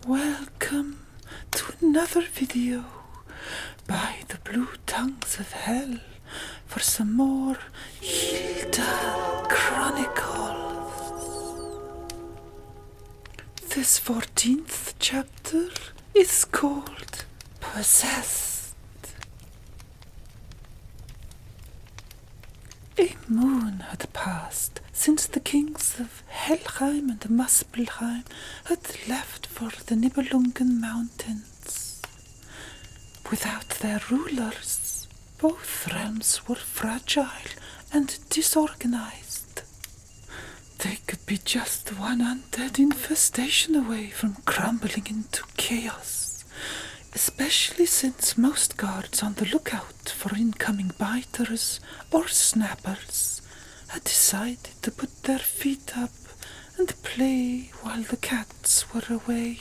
Welcome to another video by the Blue Tongues of Hell for some more Hilda Chronicles. This 14th chapter is called Possessed. A moon had passed since the kings of Helheim and Muspelheim had left for the Nibelungen Mountains. Without their rulers, both realms were fragile and disorganized. They could be just one undead infestation away from crumbling into chaos, especially since most guards on the lookout for incoming biters or snappers had decided to put their feet up and play while the cats were away.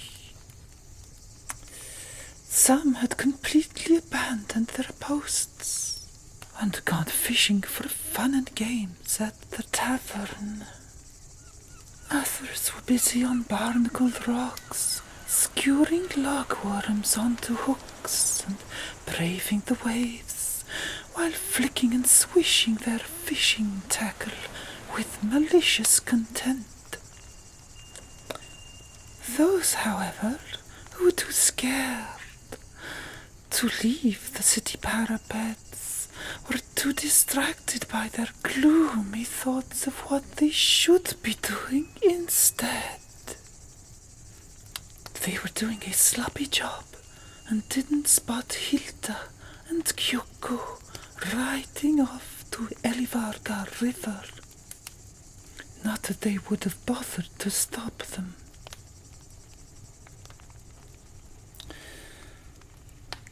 Some had completely abandoned their posts and gone fishing for fun and games at the tavern. Others were busy on barnacled rocks, skewering logworms onto hooks and braving the waves, while flicking and swishing their fishing tackle with malicious content. Those, however, who were too scared to leave the city parapets were too distracted by their gloomy thoughts of what they should be doing instead. They were doing a sloppy job and didn't spot Hilda and Kyoko riding off to Elivarga River. Not that they would have bothered to stop them.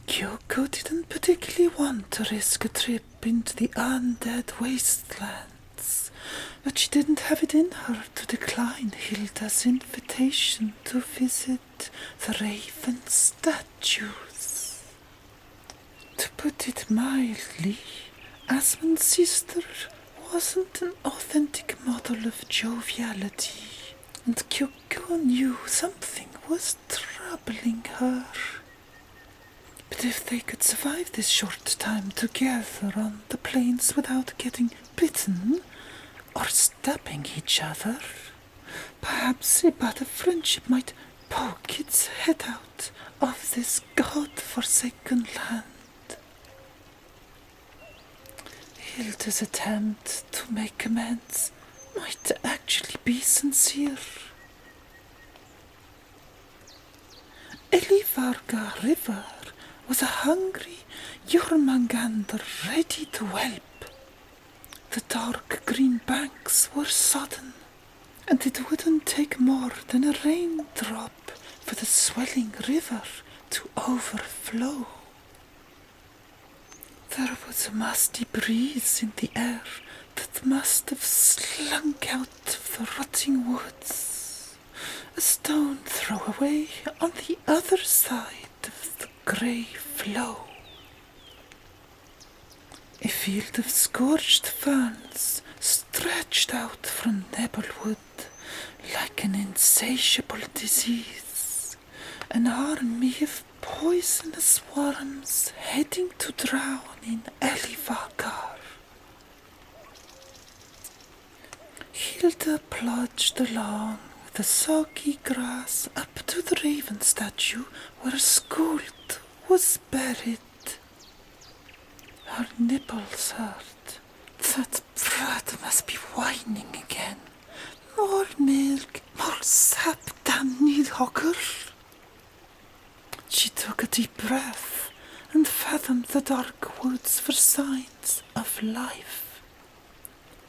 Kyoko didn't particularly want to risk a trip into the undead wastelands, but she didn't have it in her to decline Hilda's invitation to visit the Raven statues. To put it mildly, Asmund's sister wasn't an authentic model of joviality, and Kyoko knew something was troubling her. But if they could survive this short time together on the plains without getting bitten or stabbing each other, perhaps a bud of friendship might poke its head out of this god-forsaken land. Hilda's attempt to make amends might actually be sincere. Elivarga River was a hungry Jormungandr ready to whelp. The dark green banks were sodden, and it wouldn't take more than a raindrop for the swelling river to overflow. There was a musty breeze in the air that must have slunk out of the rotting woods, a stone throw away on the other side of the grey flow. A field of scorched ferns stretched out from Nebelwood like an insatiable disease, an army of poisonous worms heading to drown in Elivargar. Hilda plunged along the soggy grass up to the raven statue where Skuld was buried. Her nipples hurt. That brat must be whining again. More milk, more sap, damn Nidhogger. She took a deep breath and fathomed the dark woods for signs of life.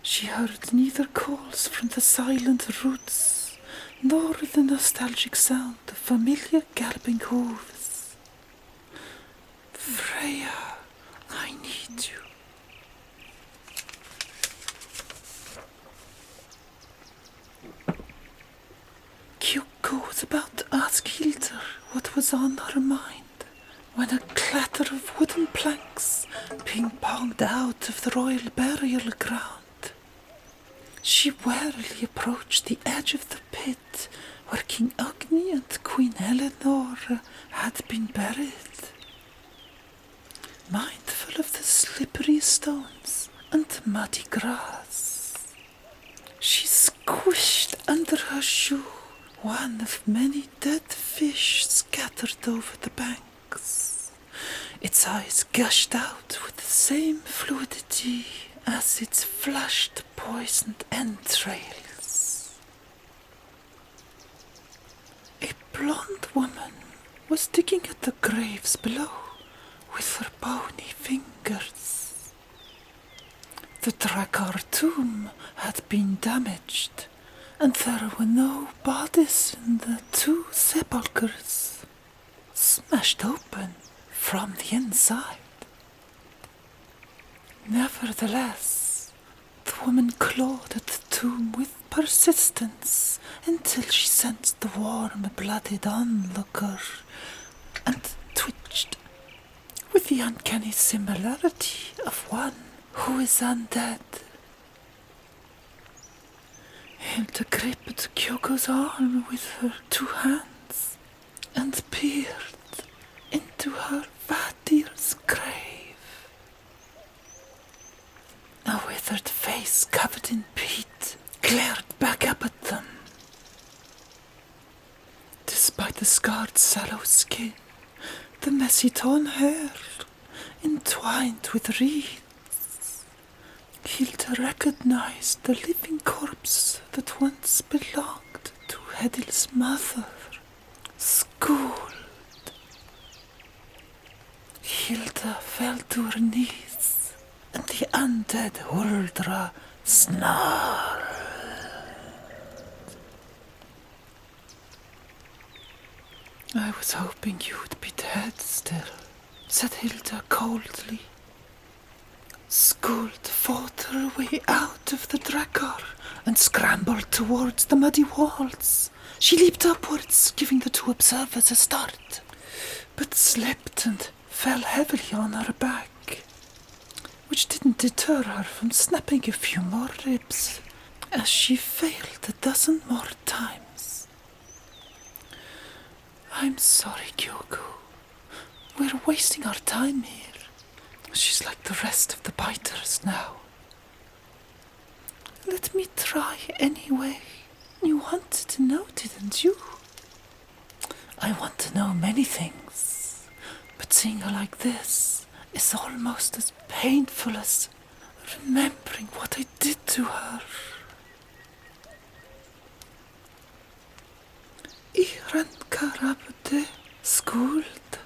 She heard neither calls from the silent roots nor the nostalgic sound of familiar galloping hooves. Freya, I need you. Kyoko was about to ask Hilda what was on her mind when a clatter of wooden planks ping-ponged out of the royal burial ground. She warily approached the edge of the pit where King Agni and Queen Eleanor had been buried. Mindful of the slippery stones and muddy grass, she squished under her shoe one of many dead fish scattered over the banks. Its eyes gushed out with the same fluidity as its flushed poisoned entrails. A blonde woman was digging at the graves below with her bony fingers. The Drakkar tomb had been damaged, and there were no bodies in the 2 sepulchres, smashed open from the inside. Nevertheless, the woman clawed at the tomb with persistence until she sensed the warm-blooded onlooker and twitched with the uncanny similarity of one who is undead. Hilda gripped Kyoko's arm with her 2 hands and peered into her Vatir's grave. A withered face covered in peat glared back up at them. Despite the scarred sallow skin, the messy torn hair entwined with reeds, Hilda recognized the living corpse that once belonged to Hedil's mother, Skuld. Hilda fell to her knees, and the undead Huldra snarled. I was hoping you would be dead still, said Hilda coldly. Skuld fought her way out of the Drakkar and scrambled towards the muddy walls. She leaped upwards, giving the 2 observers a start, but slipped and fell heavily on her back, which didn't deter her from snapping a few more ribs as she failed a dozen more times. I'm sorry, Kyoko. We're wasting our time here. She's like the rest of the biters now. Let me try anyway. You wanted to know, didn't you? I want to know many things, but seeing her like this is almost as painful as remembering what I did to her. Irankarabde Skuld,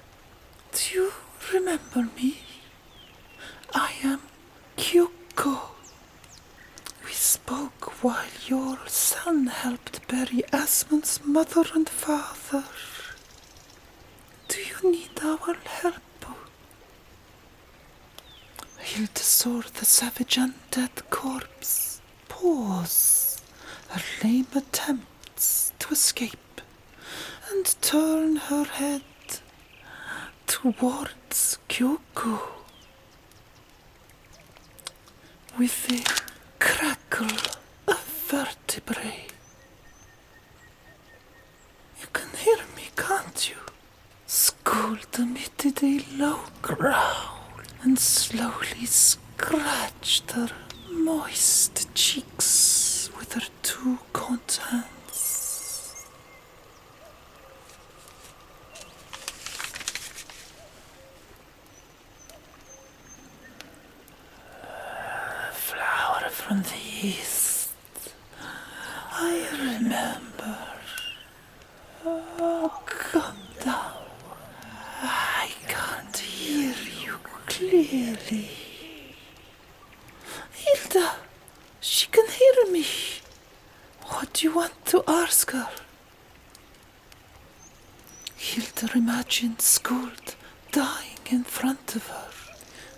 do you remember me? I am Kyoko. We spoke while your son helped bury Asmund's mother and father. Do you need our help? Hilda saw the savage undead corpse pause her lame attempts to escape and turn her head towards Kyoko. With a crackle of vertebrae. You can hear me, can't you? Skuld emitted a low growl and slowly scratched her moist cheeks with her 2 gaunt hands. Flower from the east, I remember. Oh, come down. I can't hear you clearly. Hilda, she can hear me. What do you want to ask her? Hilda imagined Skuld dying in front of her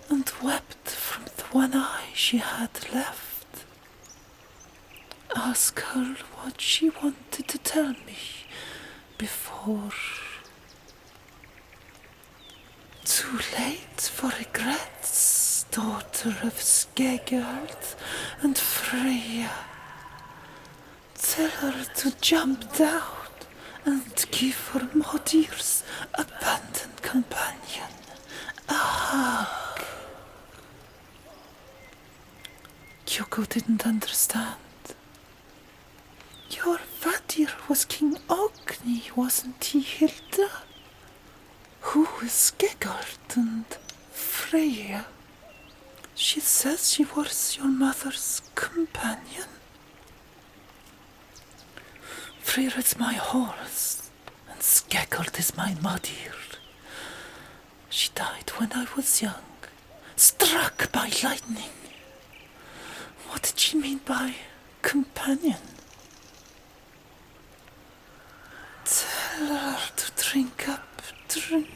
and wept from the one eye she had left. Ask her what she wanted to tell me before... Too late for regrets, daughter of Skegerd and Freya. Tell her to jump down and give her Modir's abandoned companion a hug. Kyoko didn't understand. Your Vadir was King Ogni, wasn't he, Hilda? Who is Gegard and Freya? She says she was your mother's companion. Freya is my horse, and Skegard is my Modir. She died when I was young, struck by lightning. What did she mean by companion? Tell her to drink up, drink.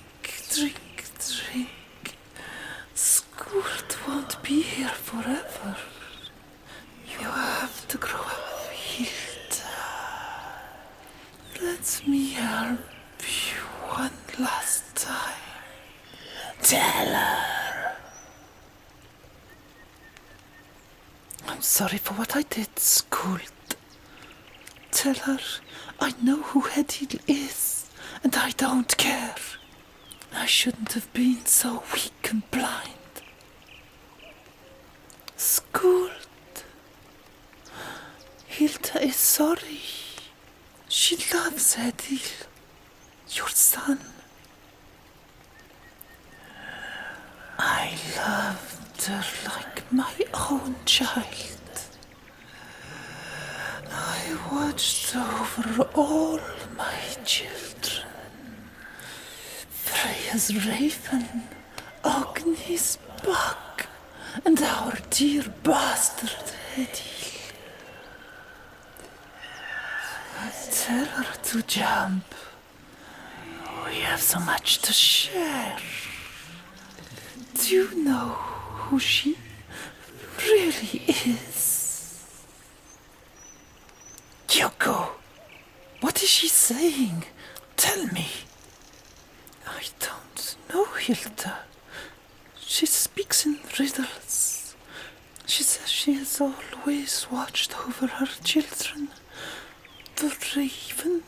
Skuld won't be here forever. You have to grow up, Hilda. Let me help you one last time. Tell her. I'm sorry for what I did, Skuld. Tell her I know who Hedil is, and I don't care. I shouldn't have been so weak and blind. Skuld. Hilda is sorry. She loves Hedil, your son. I loved her like my own child. I watched over all my children. Freya's raven, Ogni's buck, and our dear bastard Hedil. Tell her to jump. We have so much to share. Do you know who she really is? Kyoko, what is she saying? Tell me. I don't know, Hilda. She speaks in riddles. She says she has always watched over her children. The raven,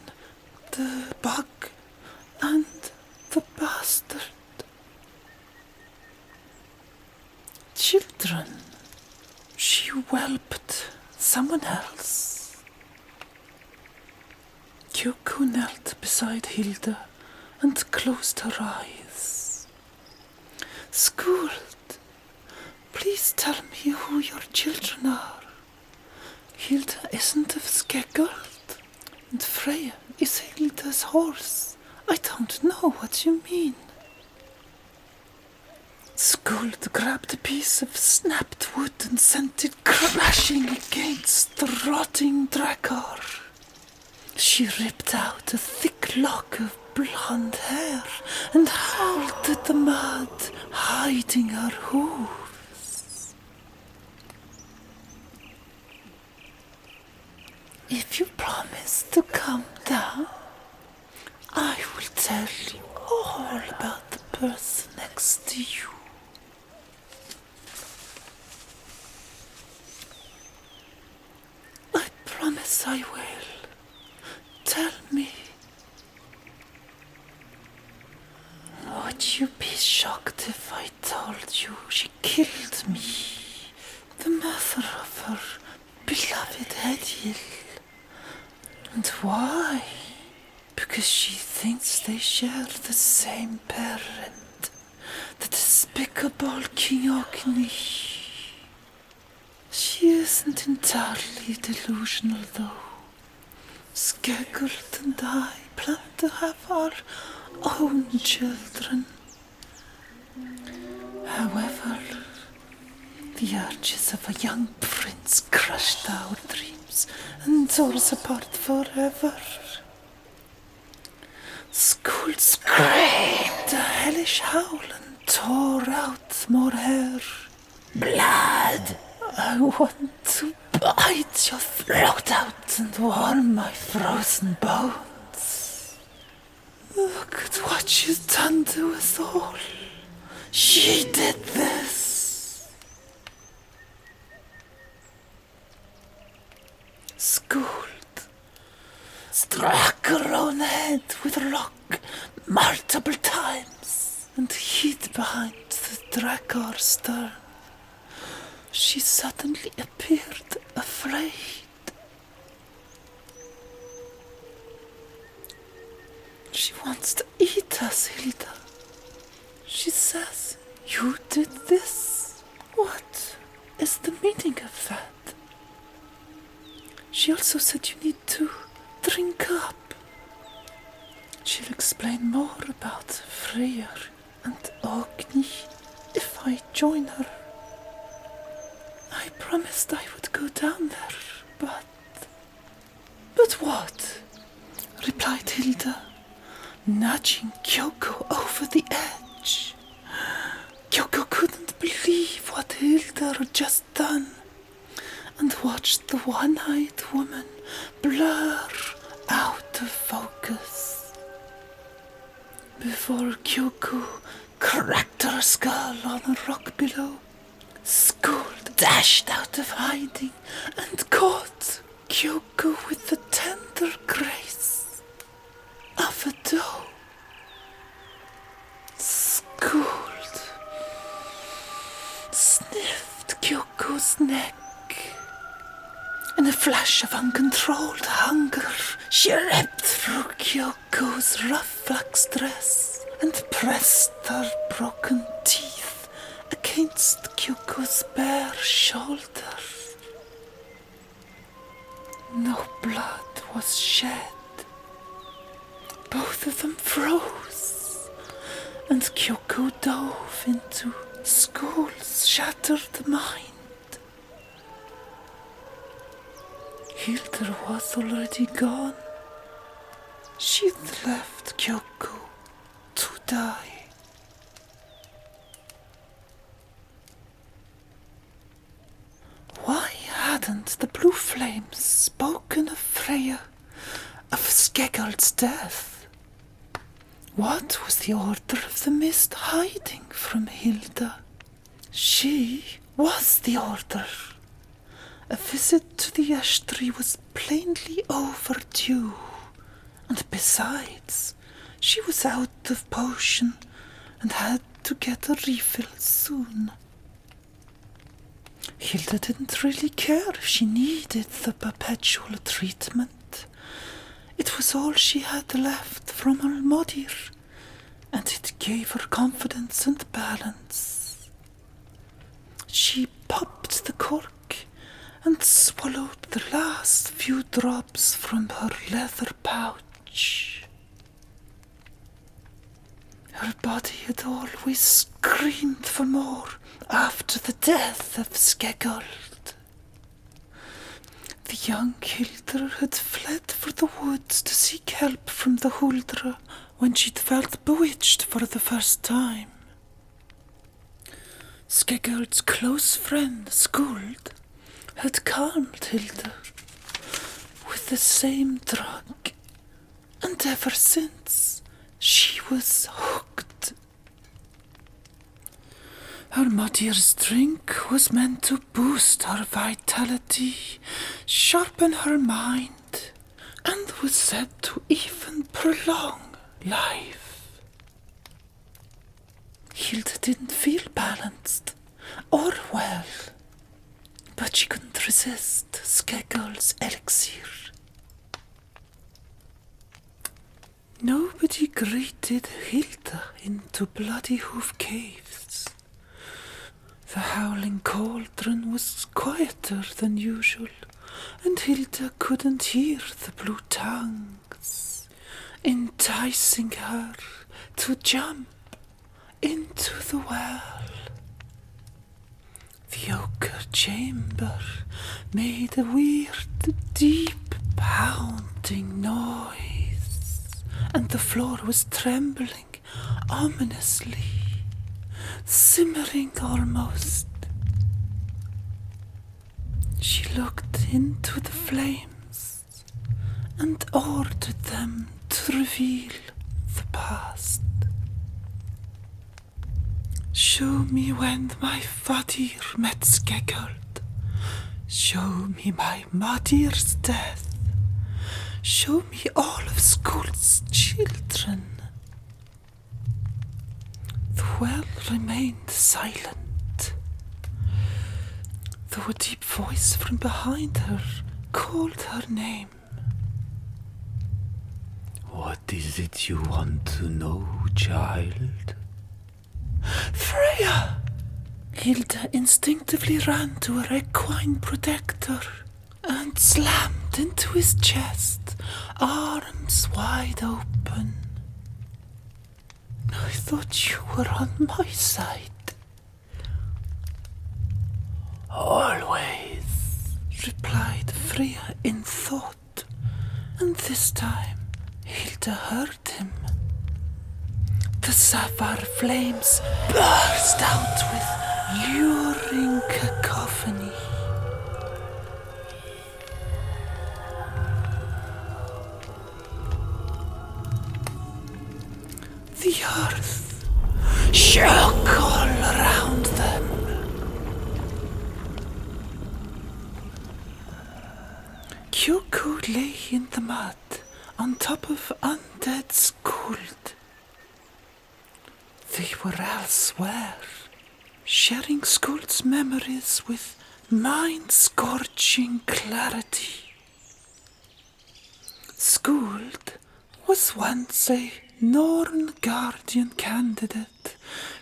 the bug, and the bastard. Children. She whelped someone else. Kyoko knelt beside Hilda and closed her eyes. Skuld, please tell me who your children are. Hilda isn't of Skegard, and Freya is Hilda's horse. I don't know what you mean. Skuld grabbed a piece of snapped wood and sent it crashing against the rotting Drakar. She ripped out a thick lock of blonde hair and howled at the mud, hiding her hooves. If you promise to calm down, I will tell you all about the person next to you. I promise I will. Tell me. Would you be shocked if I told you she killed me, the mother of her beloved Hedil? And why? Because she thinks they share the same parent, the despicable King Ogni. She isn't entirely delusional, though. Skegard and I plan to have our own children. However, the urges of a young prince crushed our dreams and tore us apart forever. Skuld screamed a hellish howl and tore out more hair. Blood! I want to bite your throat out and warm my frozen bones. Look at what you've done to us all. She did this. Skuld, struck her own head with a rock multiple times and hid behind the Drakar's stern. She suddenly appeared afraid. She wants to eat us, Hilda. She says, you did this. What is the meaning of that? She also said you need to drink up. She'll explain more about Freyr and Ogni if I join her. I promised I would go down there, but... But what? Replied Hilda, nudging Kyoko over the edge. Kyoko couldn't believe what Hilda had just done and watched the one-eyed woman blur out of focus. Before Kyoko cracked her skull on a rock below, Skuld dashed out of hiding and caught Kyoko with the tender grace of a doe. Skuld sniffed Kyoko's neck. In a flash of uncontrolled hunger, she ripped through Kyoko's rough flax dress and pressed her broken teeth against Kyoko's bare shoulder. No blood was shed. Both of them froze, and Kyoko dove into Skull's shattered mind. Hilda was already gone. She'd left Kyoko to die. Why hadn't the blue flames spoken of Freya, of Skeggald's death? What was the Order of the Mist hiding from Hilda? She was the Order. A visit to the estuary was plainly overdue, and besides, she was out of potion and had to get a refill soon. Hilda didn't really care if she needed the perpetual treatment. It was all she had left from Almodir, and it gave her confidence and balance. She popped the cork and swallowed the last few drops from her leather pouch. Her body had always screamed for more after the death of Skeggald. The young Hilda had fled for the woods to seek help from the Huldra when she'd felt bewitched for the first time. Skeggald's close friend, Skuld, had calmed Hilda with the same drug, and ever since she was hooked. Almodir's drink was meant to boost her vitality, sharpen her mind, and was said to even prolong life. Hilda didn't feel balanced or well, but she couldn't resist Skeggald's elixir. Nobody greeted Hilda into Bloody Hoof Caves. The howling cauldron was quieter than usual, and Hilda couldn't hear the blue tongues enticing her to jump into the well. The ochre chamber made a weird, deep, pounding noise, and the floor was trembling ominously, simmering almost. She looked into the flames and ordered them to reveal the past. Show me when my Vadir met Skeggald. Show me my Madir's death. Show me all of school's children. The well remained silent, though a deep voice from behind her called her name. What is it you want to know, child? Freya! Hilda instinctively ran to her equine protector and slammed into his chest, arms wide open. I thought you were on my side. Always, replied Freya in thought, and this time Hilda heard him. The sapphire flames burst out with luring cacophony. The earth shook all around them. Kyoko lay in the mud on top of undead Skuld. They were elsewhere, sharing Skuld's memories with mind-scorching clarity. Skuld was once a Norn Guardian candidate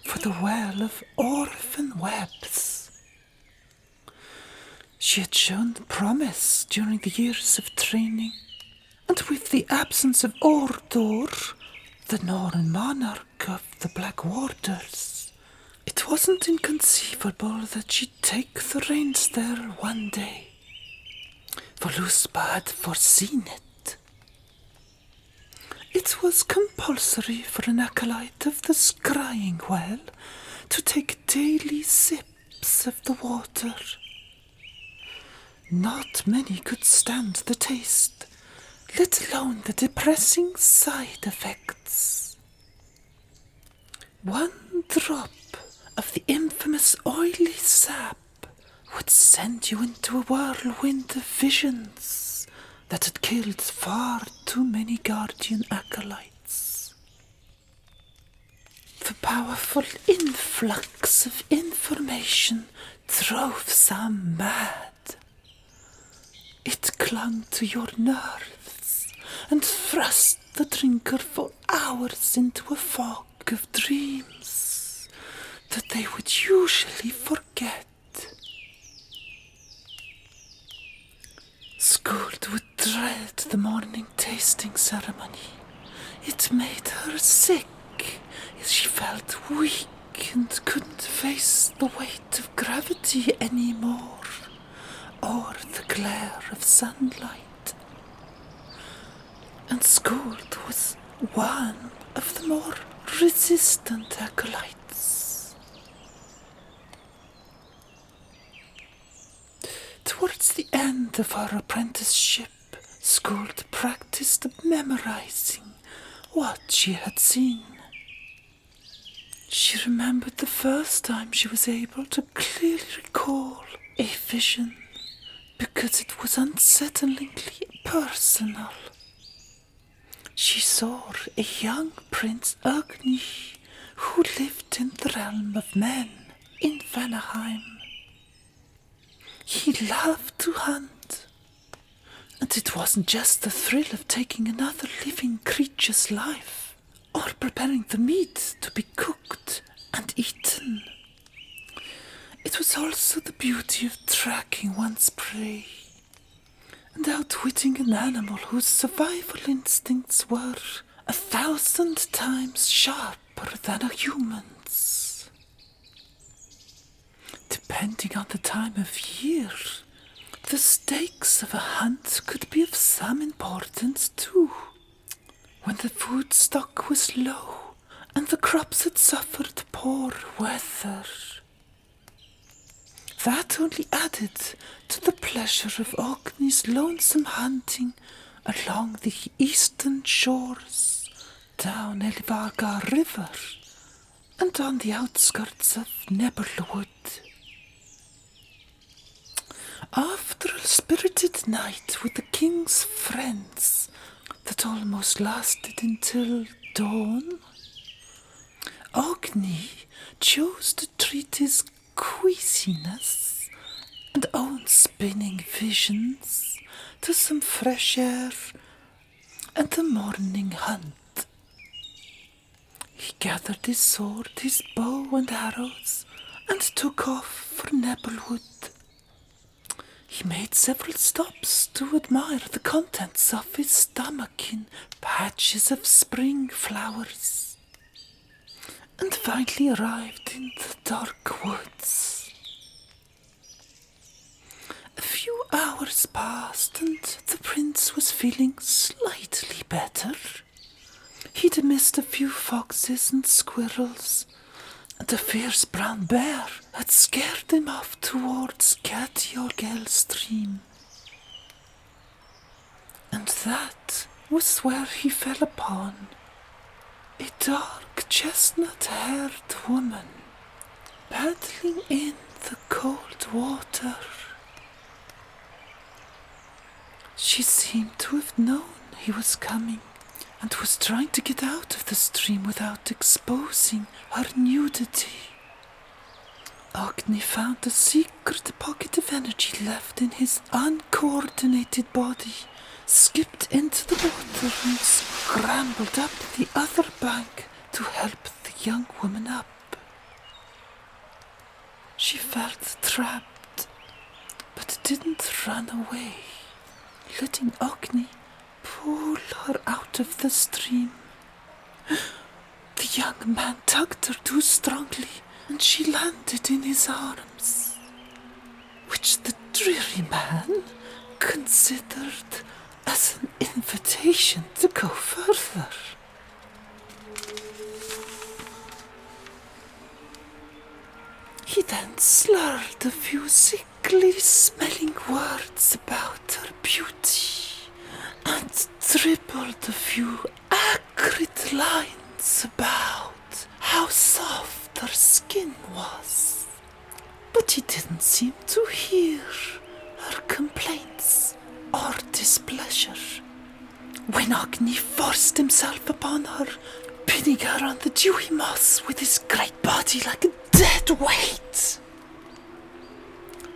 for the Well of Orphan Webs. She had shown promise during the years of training, and with the absence of Ordor, the Norn monarch of the Black Warders, it wasn't inconceivable that she'd take the reins there one day. Voluspa had foreseen it. It was compulsory for an acolyte of the Scrying Well to take daily sips of the water. Not many could stand the taste, let alone the depressing side effects. One drop of the infamous oily sap would send you into a whirlwind of visions that had killed far too many Guardian acolytes. The powerful influx of information drove some mad. It clung to your nerves and thrust the drinker for hours into a fog of dreams that they would usually forget. Skuld would dread the morning tasting ceremony. It made her sick. She felt weak and couldn't face the weight of gravity anymore, or the glare of sunlight. And Skuld was one of the more resistant acolytes. Towards the end of her apprenticeship, Skuld practiced memorizing what she had seen. She remembered the first time she was able to clearly recall a vision, because it was unsettlingly personal. She saw a young Prince Agni who lived in the realm of men in Vanaheim. He loved to hunt, and it wasn't just the thrill of taking another living creature's life, or preparing the meat to be cooked and eaten. It was also the beauty of tracking one's prey and outwitting an animal whose survival instincts were 1,000 times sharper than a human's. Depending on the time of year, the stakes of a hunt could be of some importance too. When the food stock was low and the crops had suffered poor weather, that only added to the pleasure of Agni's lonesome hunting along the eastern shores, down Elivagar River, and on the outskirts of Nebelwood. After a spirited night with the king's friends that almost lasted until dawn, Ogni chose to treat his queasiness and own spinning visions to some fresh air and a morning hunt. He gathered his sword, his bow and arrows, and took off for Nebelwood. He made several stops to admire the contents of his stomach in patches of spring flowers, and finally arrived in the dark woods. A few hours passed, and the prince was feeling slightly better. He'd missed a few foxes and squirrels, and a fierce brown bear had scared him off towards Catiorgel stream. And that was where he fell upon a dark chestnut-haired woman paddling in the cold water. She seemed to have known he was coming and was trying to get out of the stream without exposing her nudity. Ogni found a secret pocket of energy left in his uncoordinated body, skipped into the water and scrambled up the other bank to help the young woman up. She felt trapped, but didn't run away, letting Ogni pull her out of the stream. The young man tugged her too strongly, and she landed in his arms, which the dreary man considered as an invitation to go further. He then slurred a few sickly-smelling words about her beauty and dribbled a few acrid lines about how soft her skin was. But he didn't seem to hear her complaints or displeasure when Ogni forced himself upon her, pinning her on the dewy moss with his great body like a dead weight.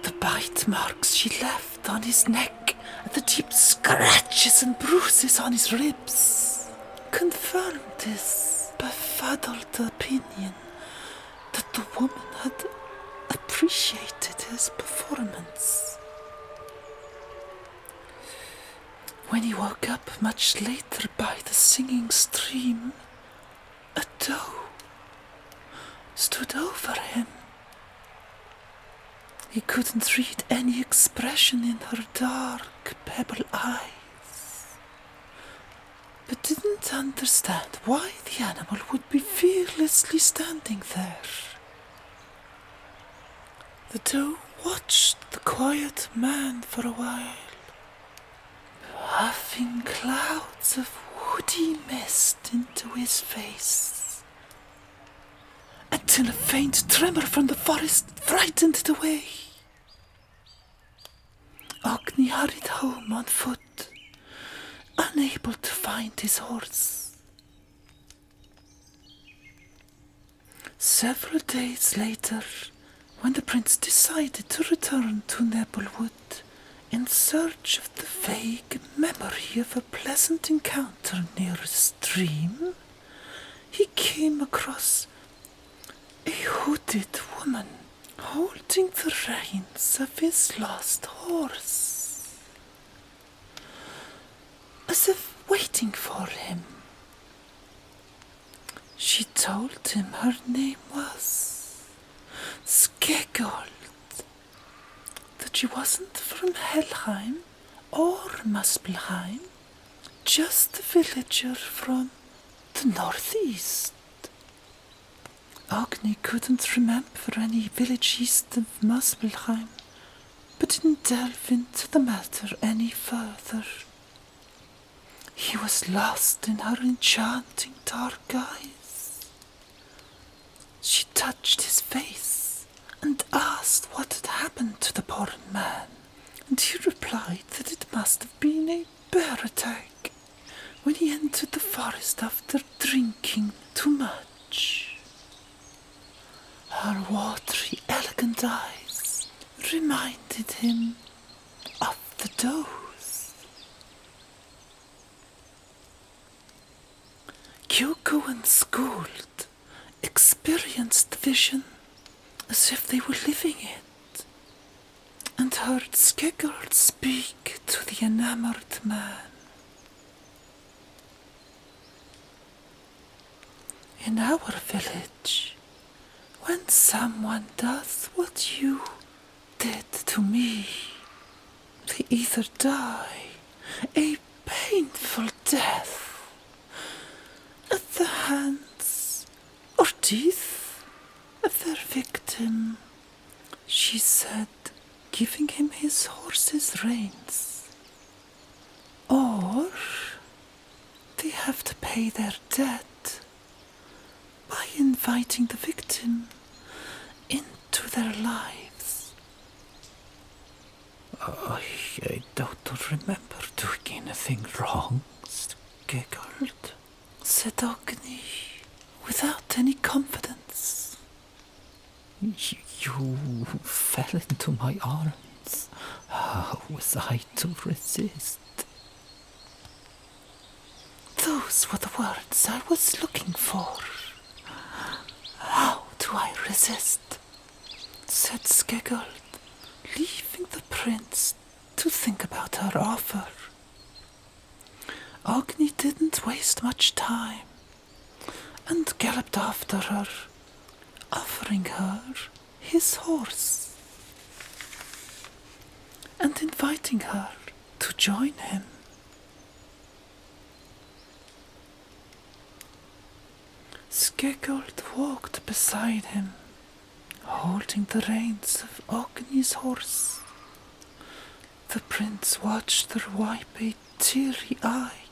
The bite marks she left on his neck and the deep scratches and bruises on his ribs confirmed his befuddled opinion that the woman had appreciated his performance. When he woke up much later by the singing stream, a doe stood over him. He couldn't read any expression in her dark pebble eyes, but didn't understand why the animal would be fearlessly standing there. The doe watched the quiet man for a while, puffing clouds of woody mist into his face, until a faint tremor from the forest frightened it away. Ogni hurried home on foot, unable to find his horse. Several days later, when the prince decided to return to Nebelwood in search of the vague memory of a pleasant encounter near a stream, he came across a hooded woman holding the reins of his lost horse, as if waiting for him. She told him her name was Skegold, that she wasn't from Helheim or Muspelheim, just a villager from the northeast. Ogni couldn't remember any village east of Muspelheim, but didn't delve into the matter any further. He was lost in her enchanting dark eyes. She touched his face and asked what had happened to the poor man, and he replied that it must have been a bear attack when he entered the forest after drinking too much. Her watery, elegant eyes reminded him of the does. Kyoko and Skuld experienced the vision as if they were living it, and heard Skegard speak to the enamored man. In our village, when someone does what you did to me, they either die a painful death at the hands or teeth of their victim, she said, giving him his horse's reins. Or they have to pay their debt by inviting the victim into their lives. I don't remember doing anything wrong, Skegard, said Ogni, without any confidence. You fell into my arms. How was I to resist? Those were the words I was looking for. How do I resist? Said Skegard, leaving the prince to think about her offer. Ogni didn't waste much time and galloped after her, offering her his horse and inviting her to join him. Skegard walked beside him, holding the reins of Ogni's horse. The prince watched her wipe a teary eye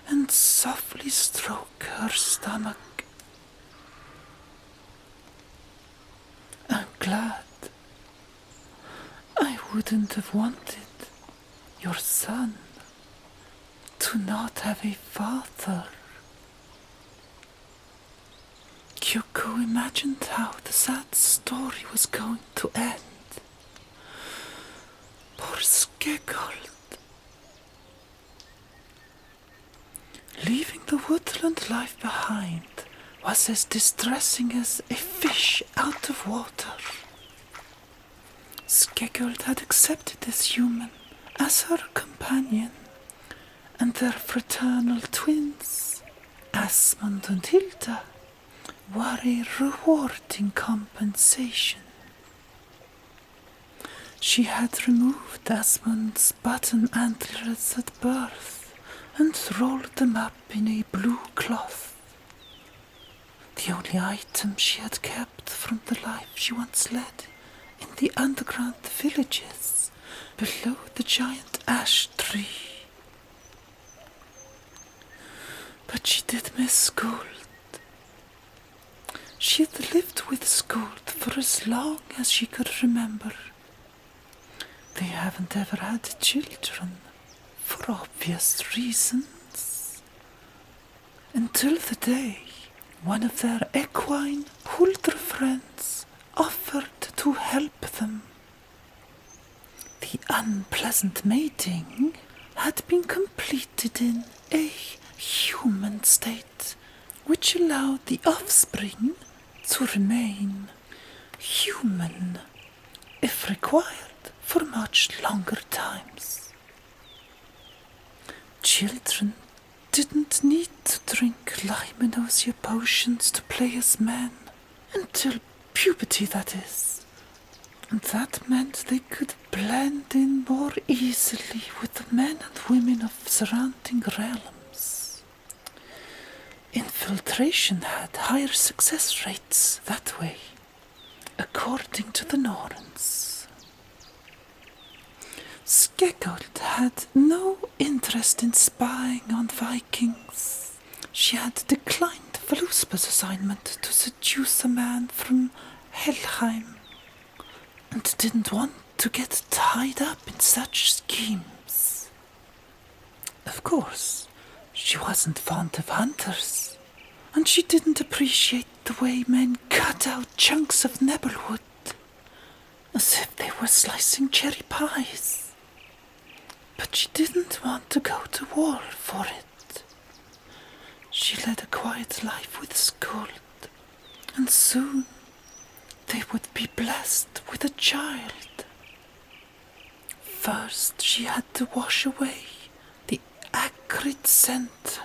and softly stroke her stomach. I'm glad. I wouldn't have wanted your son to not have a father. Kyoko imagined how the sad story was going to end. Poor Skegard. Leaving the woodland life behind was as distressing as a fish out of water. Skegard had accepted this human as her companion, and their fraternal twins, Asmund and Hilda, were a rewarding compensation. She had removed Asmund's bottom antlers at birth and rolled them up in a blue cloth, the only item she had kept from the life she once led in the underground villages below the giant ash tree. But she did miss Skuld. She had lived with Skuld for as long as she could remember. They haven't ever had children, for obvious reasons, until the day one of their equine Huldra friends offered to help them. The unpleasant mating had been completed in a human state, which allowed the offspring to remain human, if required, for much longer times. Children didn't need to drink Limenosia potions to play as men, until puberty, that is. And that meant they could blend in more easily with the men and women of surrounding realms. Infiltration had higher success rates that way, according to the Norns. Skegard had no interest in spying on Vikings. She had declined Völuspá's assignment to seduce a man from Helheim, and didn't want to get tied up in such schemes. Of course, she wasn't fond of hunters, and she didn't appreciate the way men cut out chunks of nebblewood as if they were slicing cherry pies. But she didn't want to go to war for it. She led a quiet life with Skuld, and soon they would be blessed with a child. First, she had to wash away the acrid scent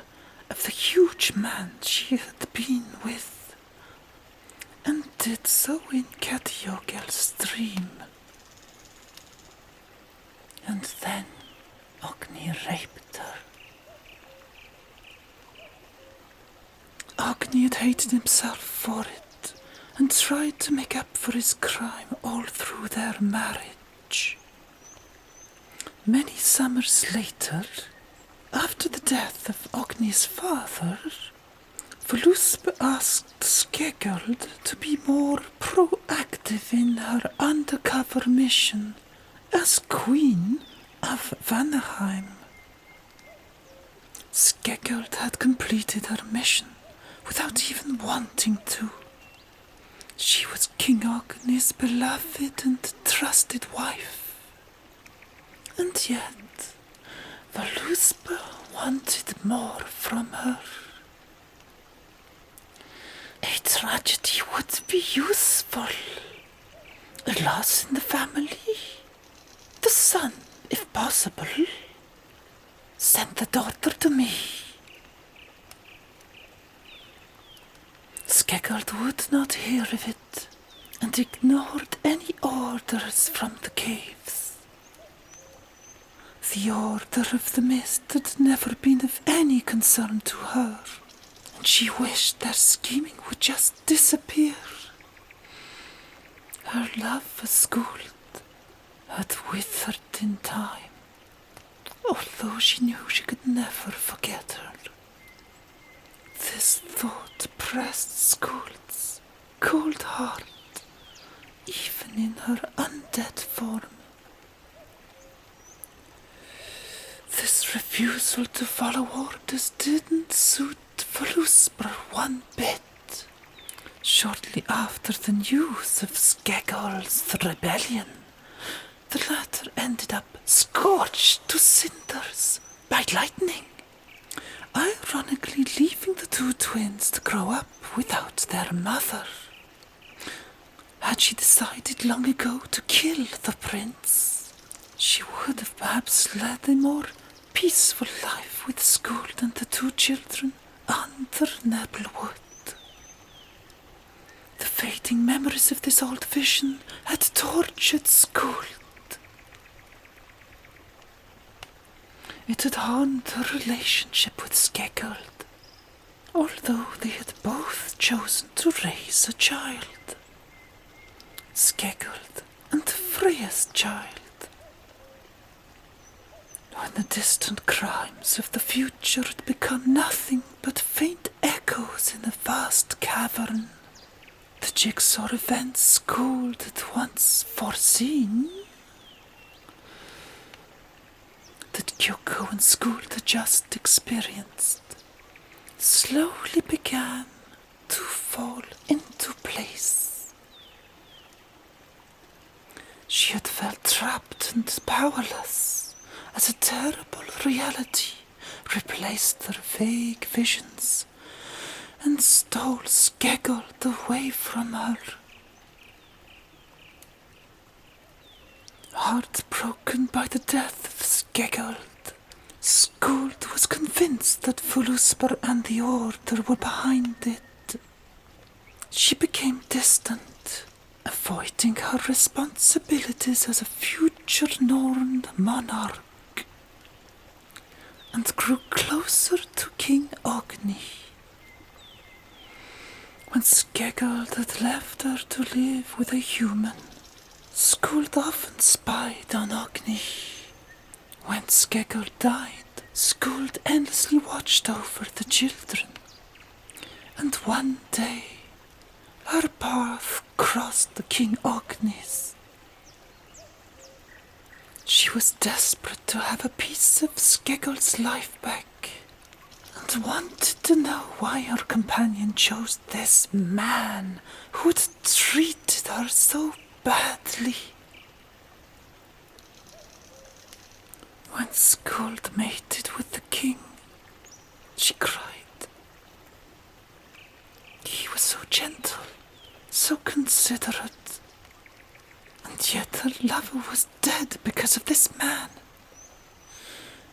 of the huge man she had been with, and did so in Cadiogel stream. And then Ogni raped her. Ogni had hated himself for it, and tried to make up for his crime all through their marriage. Many summers later, after the death of Ogni's father, Voluspa asked Skeggold to be more proactive in her undercover mission as Queen of Vanaheim. Skeggold had completed her mission without even wanting to. She was King Ogni's beloved and trusted wife. And yet, Voluspa wanted more from her. A tragedy would be useful. A loss in the family. The son, if possible. Send the daughter to me. Skeggold would not hear of it, and ignored any orders from the caves. The Order of the Mist had never been of any concern to her, and she wished their scheming would just disappear. Her love for Skuld had withered in time, although she knew she could never forget her. This thought pressed Skuld's cold heart, even in her undead form. This refusal to follow orders didn't suit Voluspa one bit. Shortly after the news of Skeggold's rebellion, the latter ended up scorched to cinders by lightning, ironically leaving the two twins to grow up without their mother. Had she decided long ago to kill the prince, she would have perhaps led a more peaceful life with Skuld and the two children under Nebblewood. The fading memories of this old vision had tortured Skuld. It had harmed her relationship with Skeggold, although they had both chosen to raise a child. Skeggold and Freya's child. When the distant crimes of the future had become nothing but faint echoes in a vast cavern, the jigsaw events Skuld had once foreseen, that Kyoko and Skuld had just experienced, slowly began to fall into place. She had felt trapped and powerless as a terrible reality replaced her vague visions and stole Skeggold away from her. Heartbroken by the death of Skeggold, Skuld was convinced that Voluspa and the Order were behind it. She became distant, avoiding her responsibilities as a future Norn monarch, and grew closer to King Ogni. When Skeggold had left her to live with a human, Skuld often spied on Ogni. When Skeggold died, Skuld endlessly watched over the children, and one day her path crossed the King Ogni's. She was desperate to have a piece of Skeggle's life back, and wanted to know why her companion chose this man who'd treated her so badly. When Skuld mated with the king, she cried. He was so gentle, so considerate, and yet her lover was dead because of this man.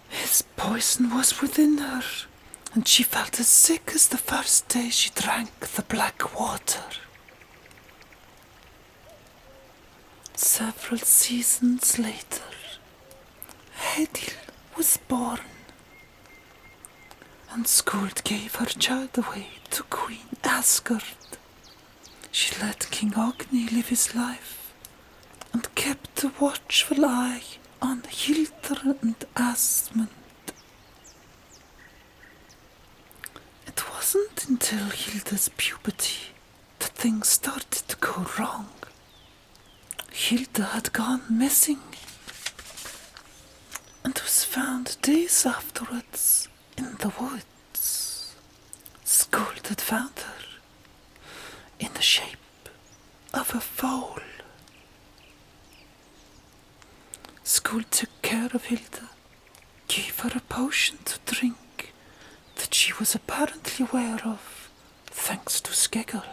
His poison was within her, and she felt as sick as the first day she drank the black water. Several seasons later, Hedil was born, and Skuld gave her child away to Queen Asgard. She let King Ogni live his life, and kept a watchful eye on Hilda and Asmund. It wasn't until Hilda's puberty that things started to go wrong. Hilda had gone missing, and was found days afterwards in the woods. Skuld had found her in the shape of a foal. Skuld took care of Hilda, gave her a potion to drink that she was apparently aware of, thanks to Skeggold.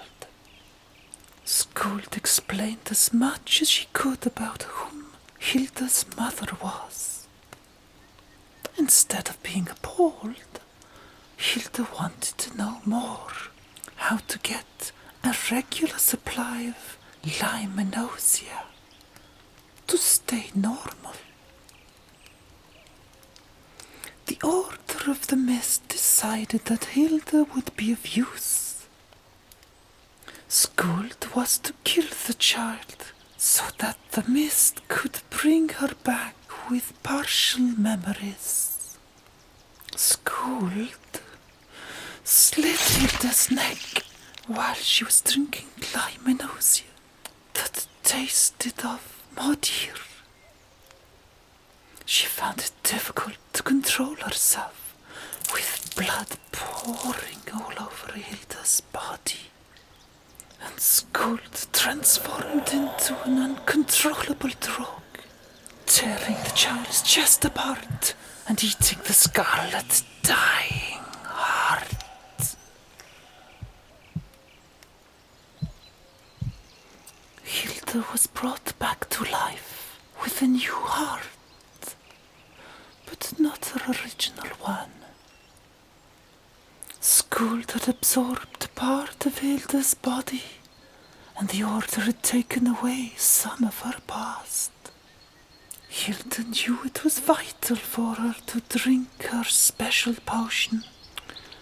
Skuld explained as much as she could about whom Hilda's mother was. Instead of being appalled, Hilda wanted to know more, how to get a regular supply of Limenosia to stay normal. The Order of the Mist decided that Hilda would be of use. Skuld was to kill the child so that the mist could bring her back with partial memories. Skuld slit Hilda's neck while she was drinking Limenosia that tasted of Modir. She found it difficult to control herself, with blood pouring all over Hilda's body, and Skuld transformed into an uncontrollable drog, tearing the child's chest apart and eating the scarlet dying heart. Hilda was brought back to life with a new heart, but not her original one. Skuld had absorbed part of Hilda's body, and the Order had taken away some of her past. Hilda knew it was vital for her to drink her special potion,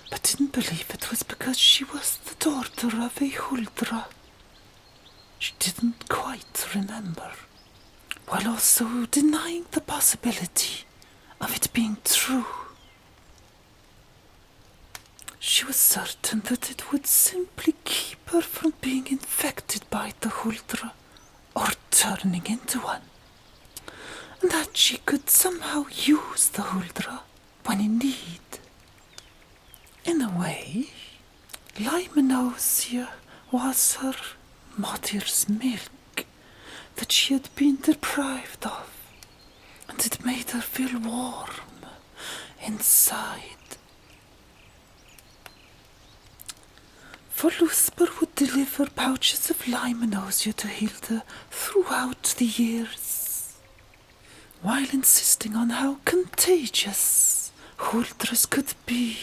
but didn't believe it was because she was the daughter of a Huldra. She didn't quite remember, while also denying the possibility of it being true. She was certain that it would simply keep her from being infected by the Huldra or turning into one, and that she could somehow use the Huldra when in need. In a way, Limenosia was her Modir's milk that she had been deprived of, and it made her feel warm inside. For Lusper would deliver pouches of Limenosia to Hilda throughout the years, while insisting on how contagious Huldras could be.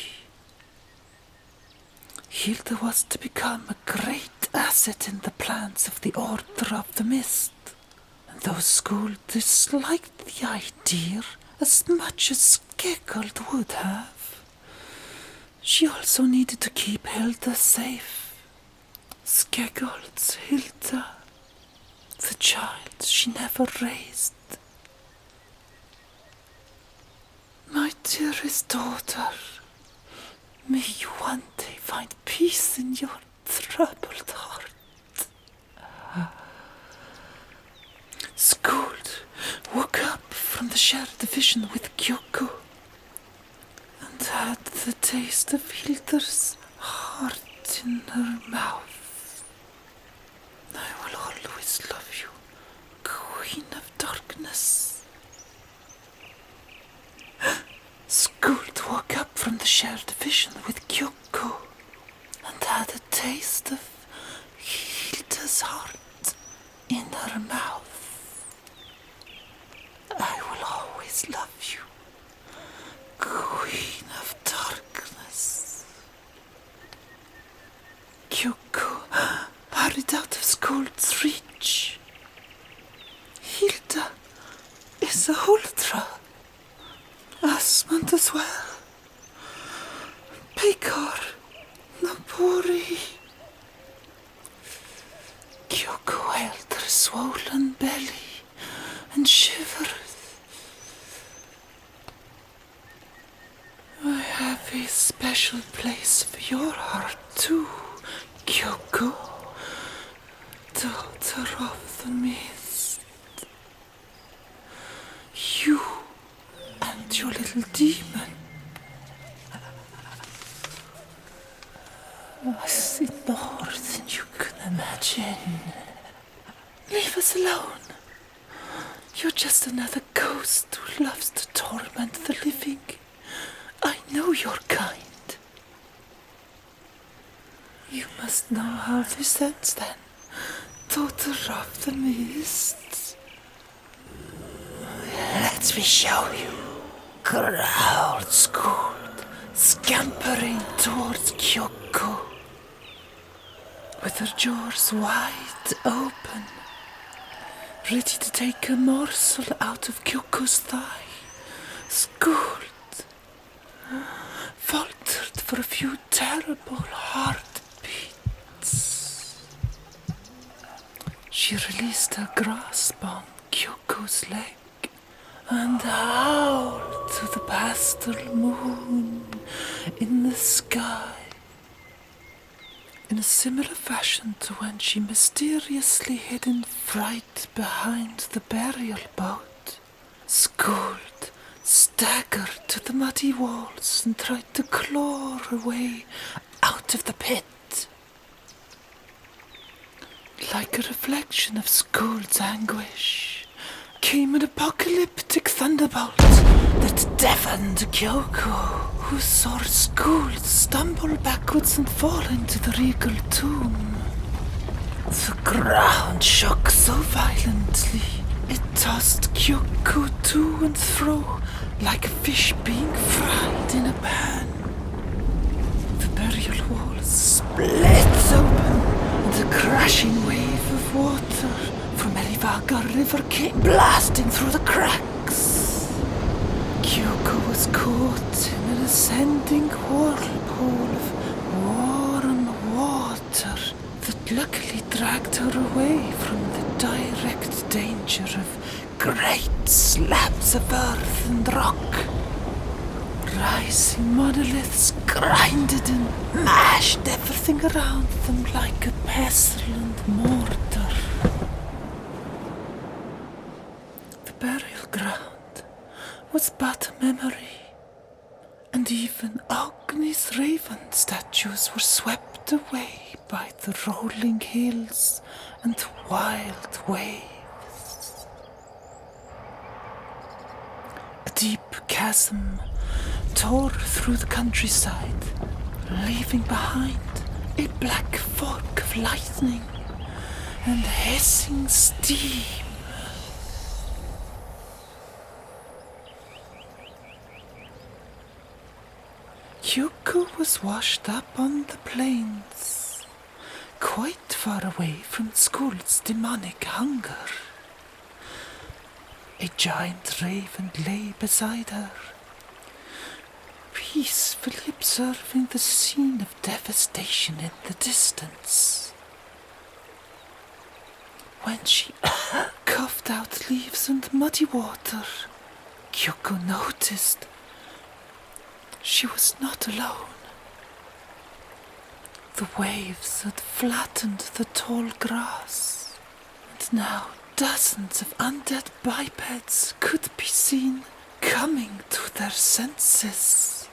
Hilda was to become a great asset in the plans of the Order of the Mist, and though Skuld disliked the idea as much as Skeggold would have, she also needed to keep Hilda safe. Skeggold's Hilda, the child she never raised. My dearest daughter, may you one day find peace in your troubled heart. Skuld woke up from the shared division with Kyoko, and had the taste of Hilda's heart in her mouth. I will always love you, Queen of Darkness. Skuld woke up from the shared division with Kyoko, and had a taste of Hilda's heart in her mouth. I will always love you, Queen of Darkness. Kyoko hurried out of Skuld's reach. Hilda is a Huldra. Asmund as well. Pekar, Nabori. Kyoko held her swollen belly and shivered. I have a special place for your heart too, Kyoko, daughter of the mist. You and your little demon. I see more than you can imagine. Leave us alone. You're just another ghost who loves to torment the living. I know your kind. You must know how this ends then, daughter of the mist. Let me show you. Growled Skuld, scampering towards Kyoko. With her jaws wide open, ready to take a morsel out of Kyoko's thigh, Skuld faltered for a few terrible heartbeats. She released her grasp on Kyoko's leg and howled to the pastel moon in the sky. In a similar fashion to when she mysteriously hid in fright behind the burial boat, Skuld staggered to the muddy walls and tried to claw her way out of the pit. Like a reflection of Skuld's anguish, came an apocalyptic thunderbolt that deafened Kyoko, who saw Skuld stumble backwards and fall into the regal tomb. The ground shook so violently, it tossed Kyoko to and fro like a fish being fried in a pan. The burial walls split open, and a crashing wave of water from Elivagar River came blasting through the cracks. Kyoko was caught in an ascending whirlpool of warm water that luckily dragged her away from the direct danger of great slabs of earth and rock. Rising monoliths grinded and mashed everything around them like a pestle and mortar. The burial ground was but a memory, and even Agni's raven statues were swept away by the rolling hills and wild waves. A deep chasm tore through the countryside, leaving behind a black fork of lightning and hissing steam. Kyoko was washed up on the plains, quite far away from Skuld's demonic hunger. A giant raven lay beside her, peacefully observing the scene of devastation in the distance. When she coughed out leaves and muddy water, Kyoko noticed she was not alone. The waves had flattened the tall grass, and now dozens of undead bipeds could be seen coming to their senses.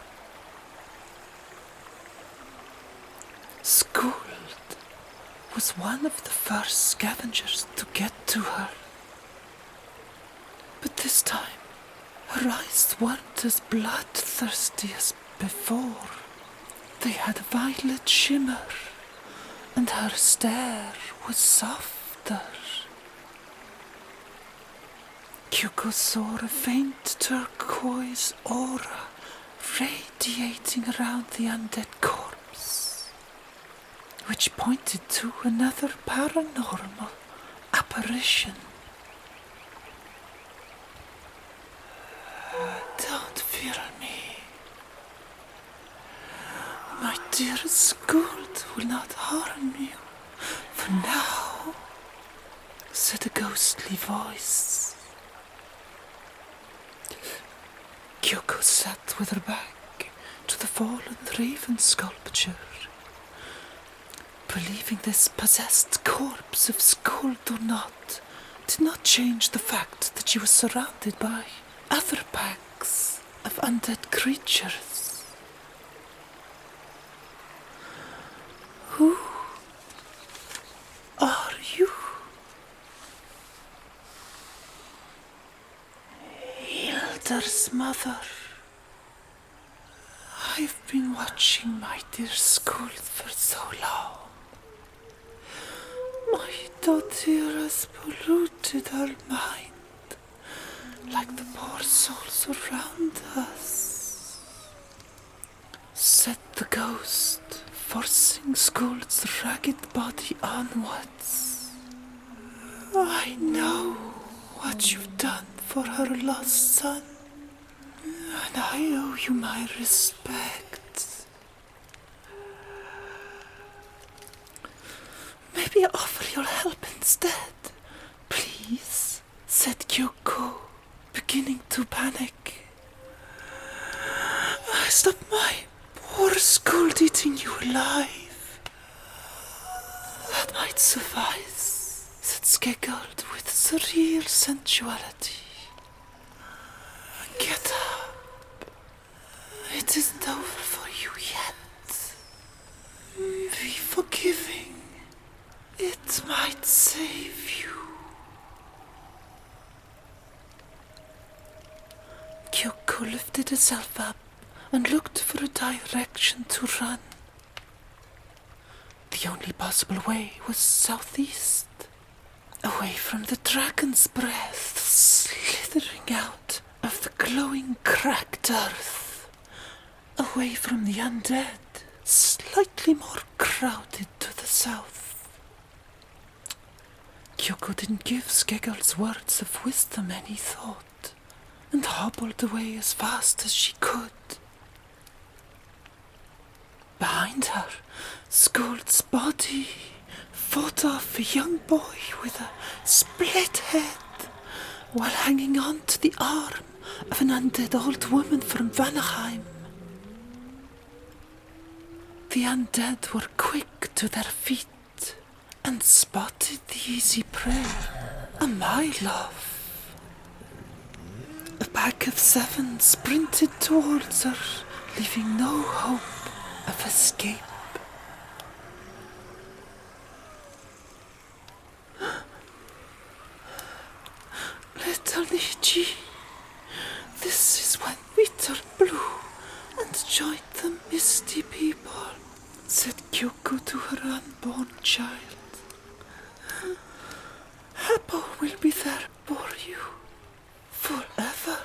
Skuld was one of the first scavengers to get to her. But this time, her eyes weren't as bloodthirsty as before. They had a violet shimmer, and her stare was softer. Kyoko saw a faint turquoise aura radiating around the undead corpse, which pointed to another paranormal apparition. Don't fear me. My dear Skuld will not harm you for now, said a ghostly voice. Kyoko sat with her back to the fallen raven sculpture, believing this possessed corpse of Skuld or not did not change the fact that she was surrounded by other packs of undead creatures. Who are you? Hildar's mother. I've been watching my dear Skuld for so long. My daughter has polluted her mind, like the poor souls around us, said the ghost, forcing Skuld's ragged body onwards. I know what you've done for her lost son, and I owe you my respect. Maybe offer your help instead, please, said Kyoko, beginning to panic. Stop my poor Skuld eating you alive. That might suffice, said Skeggold with surreal sensuality. Get up. It isn't over for you yet. Be forgiving. It might save you. Kyoko lifted herself up and looked for a direction to run. The only possible way was southeast, away from the dragon's breath slithering out of the glowing cracked earth, away from the undead, slightly more crowded to the south. Kyoko didn't give Skeggold's words of wisdom any thought, and hobbled away as fast as she could. Behind her, Skuld's body fought off a young boy with a split head, while hanging on to the arm of an undead old woman from Vanaheim. The undead were quick to their feet and spotted the easy prey a mile off. A pack of 7 sprinted towards her, leaving no hope of escape. Little Niji, this is when we turn blue and join the misty people, said Kyoko to her unborn child. Apple will be there for you forever.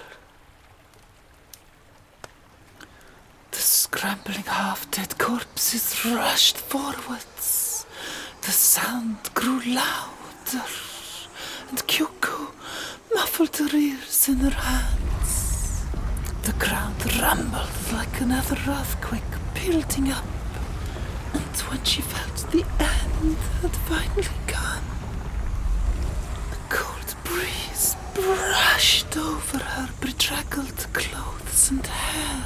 The scrambling half-dead corpses rushed forwards. The sound grew louder, and Kyoko muffled her ears in her hands. The ground rumbled like another earthquake building up, and when she felt the end had finally come, a cold breeze brushed over her bedraggled clothes and hair.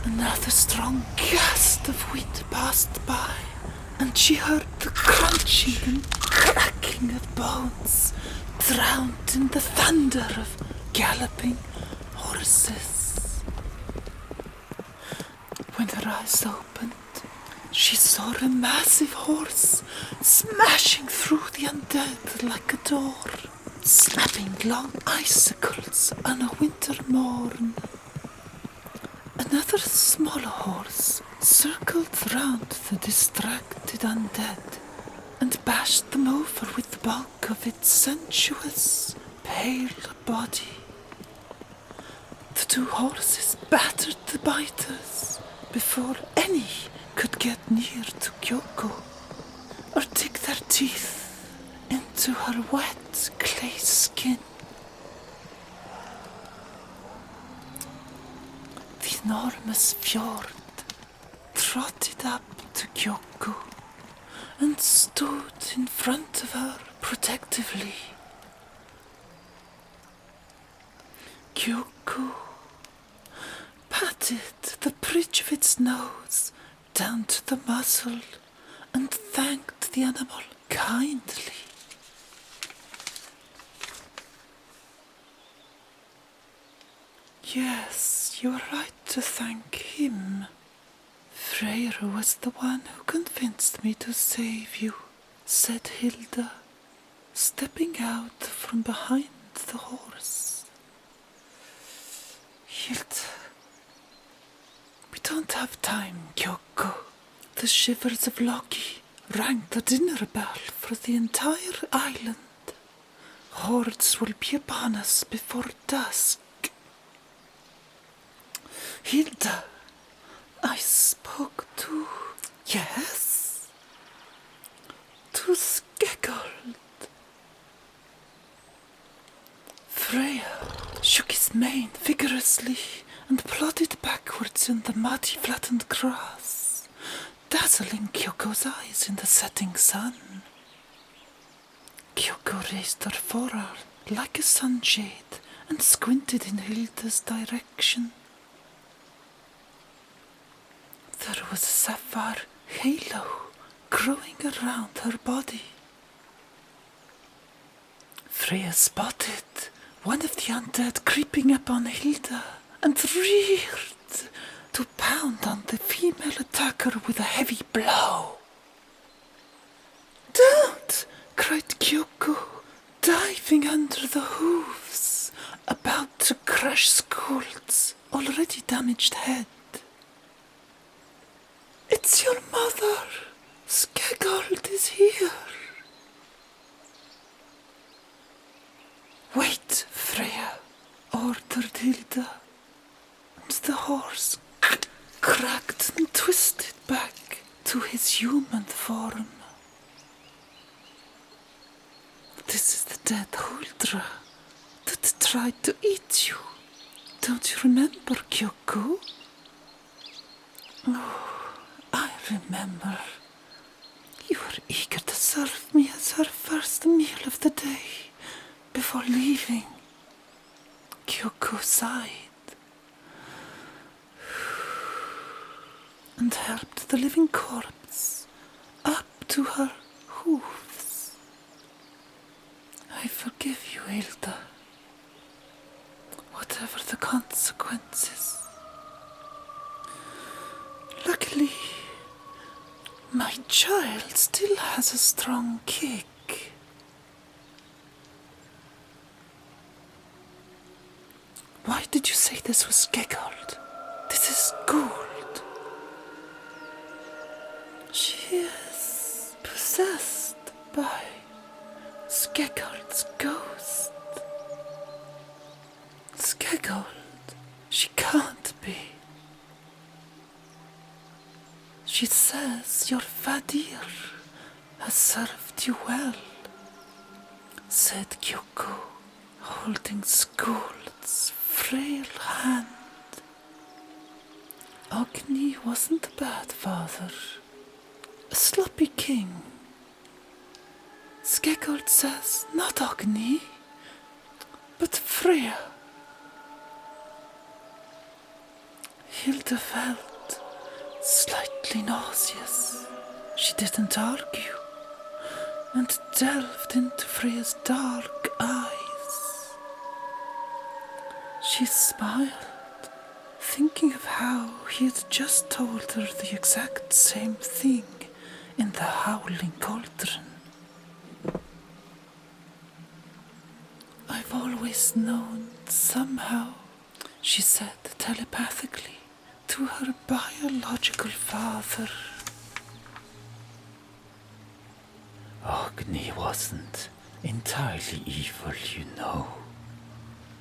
Another strong gust of wind passed by, and she heard the crunching and cracking of bones, drowned in the thunder of galloping horses. When her eyes opened, she saw a massive horse smashing through the undead like a door, snapping long icicles on a winter morn. Another smaller horse circled round the distracted undead and bashed them over with the bulk of its sensuous, pale body. The two horses battered the biters before any could get near to Kyoko or dig their teeth into her wet clay skin. The enormous fjord trotted up to Kyoko and stood in front of her protectively. Kyoko patted the bridge of its nose down to the muzzle and thanked the animal kindly. Yes, you are right to thank him. Freyr was the one who convinced me to save you, said Hilda, stepping out from behind the horse. Hilda, we don't have time, Kyoko. The shivers of Loki rang the dinner bell for the entire island. Hordes will be upon us before dusk. Hilda, I spoke to... Yes? To Skeggold. Freya shook his mane vigorously and plodded backwards in the muddy flattened grass, dazzling Kyoko's eyes in the setting sun. Kyoko raised her forearm like a sunshade and squinted in Hilda's direction. There was a sapphire halo growing around her body. Freya spotted one of the undead creeping up on Hilda and reared to pound on the female attacker with a heavy blow. "Don't!" cried Kyoko, diving under the hooves, about to crush Skuld's already damaged head. "It's your mother! Skeggold is here!" "Wait, Freya," ordered Hilda, and the horse cracked and twisted back to his human form. "This is the dead Huldra that tried to eat you. Don't you remember, Kyoko?" "Oh, I remember. You were eager to serve me as her first meal of the day before leaving." Kyoko sighed and helped the living corpse up to her hooves. "I forgive you, Hilda, whatever the consequences. Luckily, my child still has a strong kick." "Why did you say this was Skeggold? This is Gould." "She is possessed by Skeggold's ghost." "Skeggold? She can't be." "She says your Vadir has served you well," said Kyoko, holding Skuld's frail hand. "Ogni wasn't a bad father, a sloppy king. Skeggold says not Ogni, but Freya." Hilda felt slightly nauseous She didn't argue and delved into Freya's dark eyes. She smiled, thinking of how he had just told her the exact same thing in the Howling Cauldron. I've always known somehow, she said telepathically to her biological father. Agni wasn't entirely evil, you know.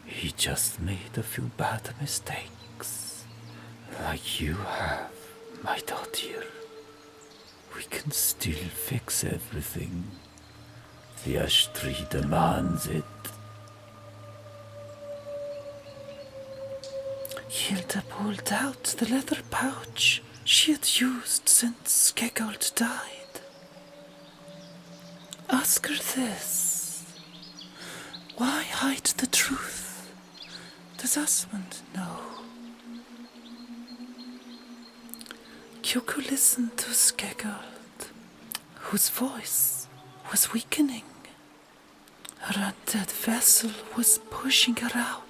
He just made a few bad mistakes. Like you have, my daughter. We can still fix everything. The Ashtree demands it. Hilda pulled out the leather pouch she had used since Skeggold died. Ask her this. Why hide the truth? Does Asmund know? Kyoko listened to Skeggold, whose voice was weakening. Her undead vessel was pushing her out.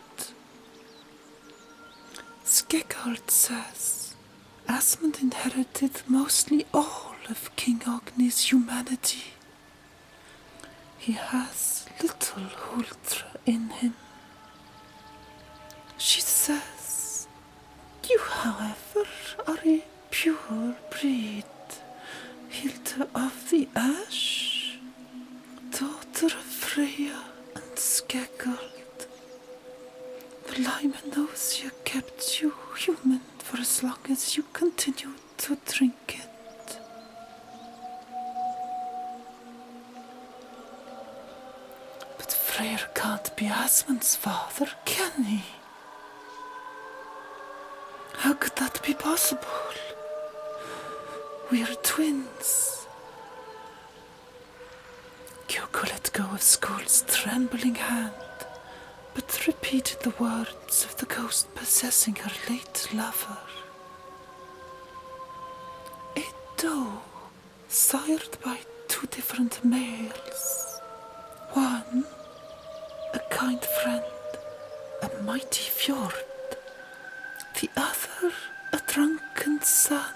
Skeggold says Asmund inherited mostly all of King Ogni's humanity. He has little Ultra in him. She says, you, however, are a pure breed, Hilda of the Ash, daughter of Freya and Skeggold. The Limenosea kept you human for as long as you continued to drink it. But Freyr can't be Asmund's father, can he? How could that be possible? We're twins. Kyoko let go of Skull's trembling hand, but repeated the words of the ghost possessing her late lover. A doe, sired by two different males. One, a kind friend, a mighty fjord. The other, a drunken son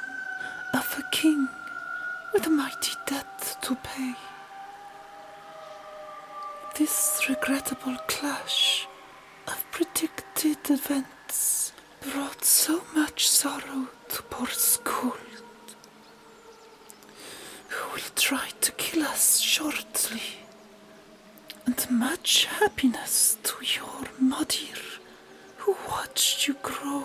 of a king with a mighty debt to pay. This regrettable clash of predicted events brought so much sorrow to poor Skuld, who will try to kill us shortly, and much happiness to your mother, who watched you grow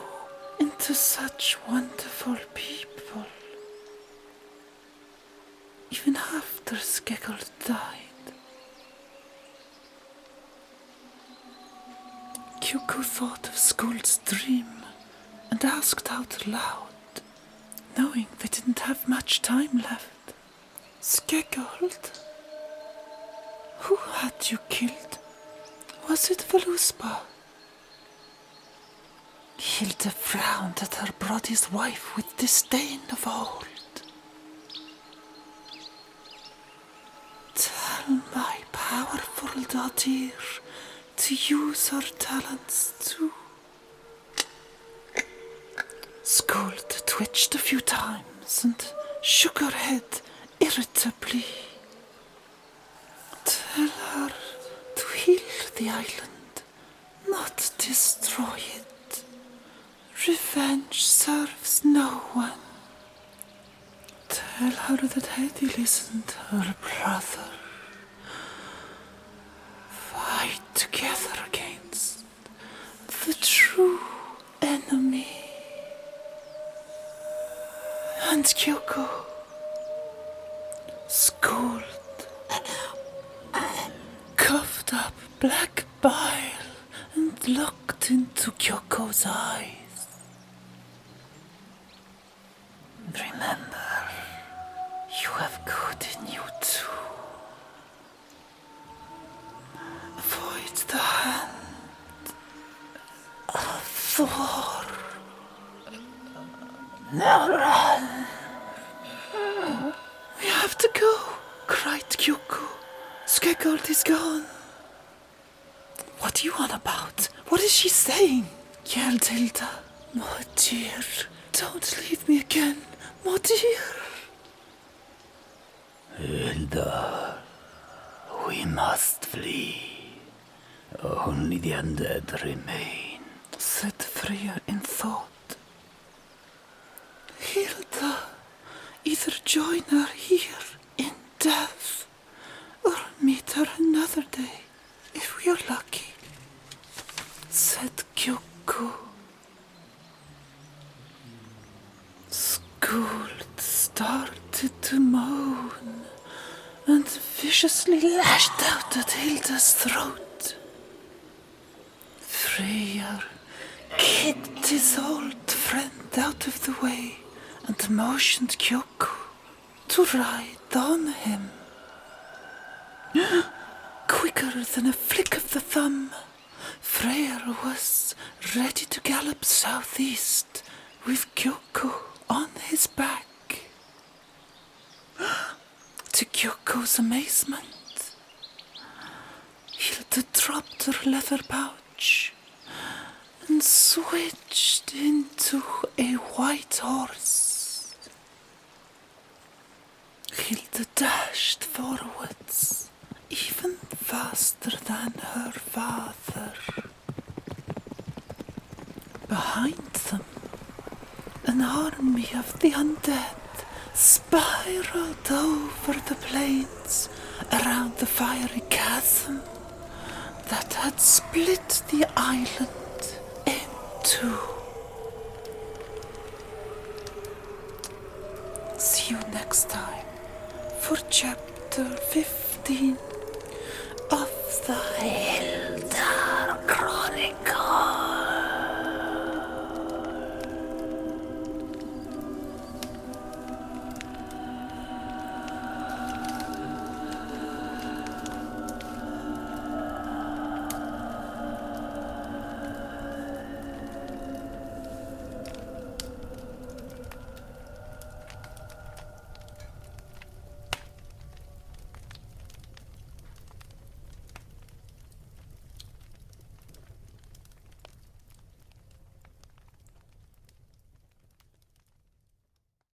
into such wonderful people. Even after Skeggold died. Kyoko thought of Skuld's dream and asked out loud, knowing they didn't have much time left. Skeggold? Who had you killed? Was it Völuspá? Hilda frowned at her brother's wife with disdain of old. Tell my powerful daughter to use her talents too. Skuld twitched a few times and shook her head irritably. Tell her to heal the island, not destroy it. Revenge serves no one. Tell her that Hedi isn't her brother. Fight together against the true enemy. And Kyoko, Skuld, coughed up black bile and looked into Kyoko's eyes. Remember, you have good in you too. Avoid the hand of Thor. Now run. have to go, cried Kyoko. Skeggold is gone. What are you on about? What is she saying? Yelled Hilda. My dear, don't leave me again, my dear. Hilda, we must flee. Only the undead remain, said Freya in thought. Hilda, either join her here in death, or meet her another day, if we are lucky, said Kyoko. Skuld started to moan and viciously lashed out at Hilda's throat. Freyr kicked his old friend out of the way and motioned Kyoko to ride on him. Quicker than a flick of the thumb, Freyr was ready to gallop southeast with Kyoko on his back. To Kyoko's amazement, Hilda dropped her leather pouch and switched into a white horse. Hilda dashed forwards, even faster than her father. Behind them, an army of the undead spiraled over the plains around the fiery chasm that had split the island in two. See you next time for chapter 15 of the Hilda